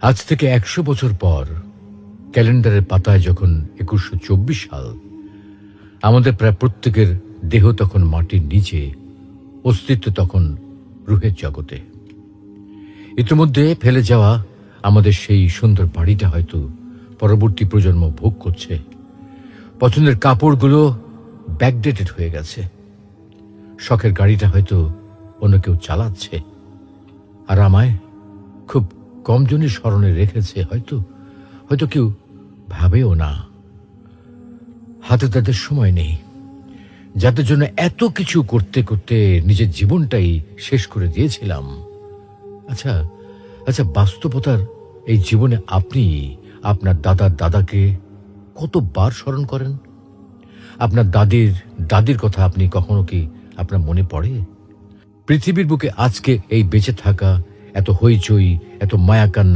আজ থেকে ১০০ বছর পর ক্যালেন্ডারের পাতায় যখন ২১২৪ সাল, আমাদের প্রায় প্রত্যেকের দেহ তখন মাটির নিচে, অস্তিত্ব তখন রুহের জগতে। ইতিমধ্যে ফেলে যাওয়া আমাদের সেই সুন্দর বাড়িটা হয়তো পরবর্তী প্রজন্ম ভোগ করছে। পছন্দের কাপড়গুলো ব্যাকডেটেড হয়ে গেছে। শখের গাড়িটা হয়তো অন্য কেউ চালাচ্ছে, আর আমায় খুব কম জনই স্মরণে রেখেছে, হয়তো হয়তো কেউ ভাবেও না। হাতে তাদের সময় নেই, যাদের জন্য এত কিছু করতে করতে নিজের জীবনটাই শেষ করে দিয়েছিলাম। আচ্ছা আচ্ছা, বাস্তবতার এই জীবনে আপনি আপনার দাদার দাদাকে কতবার স্মরণ করেন? আপনার দাদির কথা আপনি কখনো কি আপনার মনে পড়ে? পৃথিবীর বুকে আজকে এই বেঁচে থাকা, এত হইচই, এত মায়া কান্না